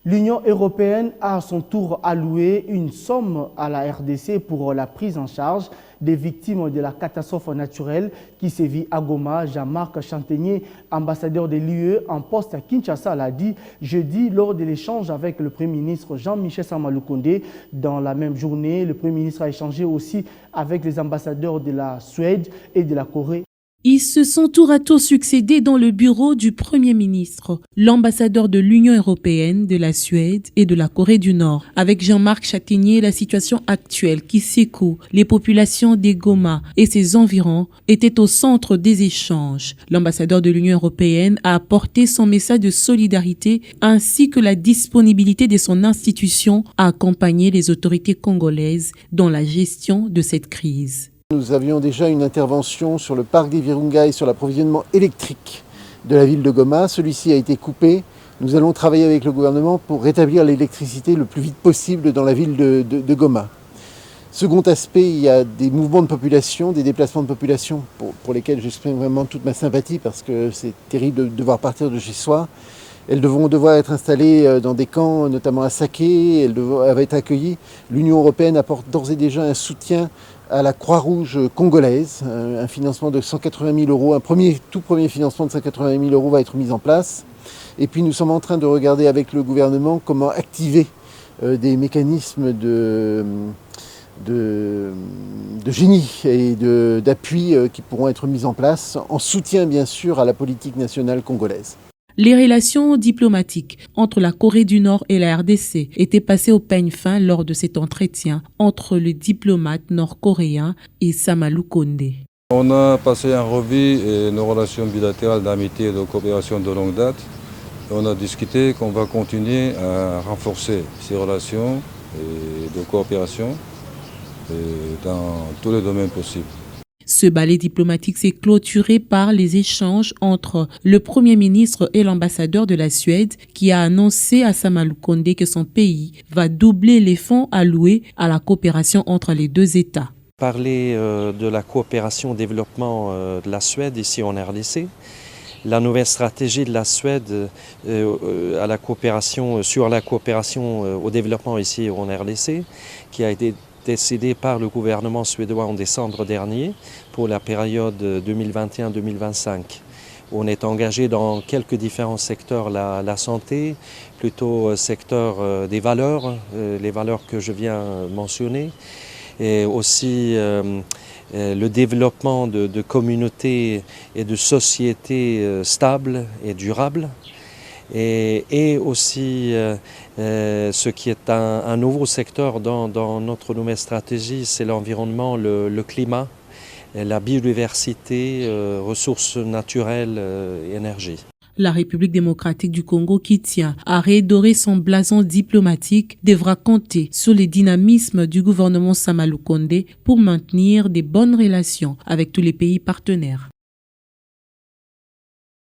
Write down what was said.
L'Union européenne a à son tour alloué une somme à la RDC pour la prise en charge des victimes de la catastrophe naturelle qui sévit à Goma. Jean-Marc Chantegnier, ambassadeur de l'UE en poste à Kinshasa, l'a dit jeudi lors de l'échange avec le Premier ministre Jean-Michel Sama-Lukonde. Dans la même journée, le Premier ministre a échangé aussi avec les ambassadeurs de la Suède et de la Corée. Ils se sont tour à tour succédé dans le bureau du Premier ministre, l'ambassadeur de l'Union européenne, de la Suède et de la Corée du Nord. Avec Jean-Marc Chantegnier, la situation actuelle qui secoue les populations des Goma et ses environs était au centre des échanges. L'ambassadeur de l'Union européenne a apporté son message de solidarité ainsi que la disponibilité de son institution à accompagner les autorités congolaises dans la gestion de cette crise. Nous avions déjà une intervention sur le parc des Virunga et sur l'approvisionnement électrique de la ville de Goma. Celui-ci a été coupé. Nous allons travailler avec le gouvernement pour rétablir l'électricité le plus vite possible dans la ville de Goma. Second aspect, il y a des mouvements de population, des déplacements de population pour lesquels j'exprime vraiment toute ma sympathie parce que c'est terrible de devoir partir de chez soi. Elles vont devoir être installées dans des camps, notamment à Saké, elles vont être accueillies. L'Union européenne apporte d'ores et déjà un soutien à la Croix-Rouge congolaise, un financement de 180 000 euros, tout premier financement de 180 000 euros va être mis en place. Et puis nous sommes en train de regarder avec le gouvernement comment activer des mécanismes de génie et d'appui qui pourront être mis en place en soutien bien sûr à la politique nationale congolaise. Les relations diplomatiques entre la Corée du Nord et la RDC étaient passées au peigne fin lors de cet entretien entre le diplomate nord-coréen et Sama-Lukonde. On a passé en revue nos relations bilatérales d'amitié et de coopération de longue date. Et on a discuté qu'on va continuer à renforcer ces relations de coopération dans tous les domaines possibles. Ce ballet diplomatique s'est clôturé par les échanges entre le Premier ministre et l'ambassadeur de la Suède qui a annoncé à Sama-Lukonde que son pays va doubler les fonds alloués à la coopération entre les deux États. Parler de la coopération au développement de la Suède ici en RDC, la nouvelle stratégie de la Suède à la coopération, sur la coopération au développement ici en RDC qui a été décidé par le gouvernement suédois en décembre dernier pour la période 2021-2025. On est engagé dans quelques différents secteurs, la santé, plutôt secteur des valeurs, les valeurs que je viens mentionner, et aussi le développement de communautés et de sociétés stables et durables. Et aussi ce qui est un nouveau secteur dans notre nouvelle stratégie, c'est l'environnement, le climat, la biodiversité, ressources naturelles et énergie. La République démocratique du Congo, qui tient à redorer son blason diplomatique, devra compter sur le dynamisme du gouvernement Sama-Lukonde pour maintenir des bonnes relations avec tous les pays partenaires.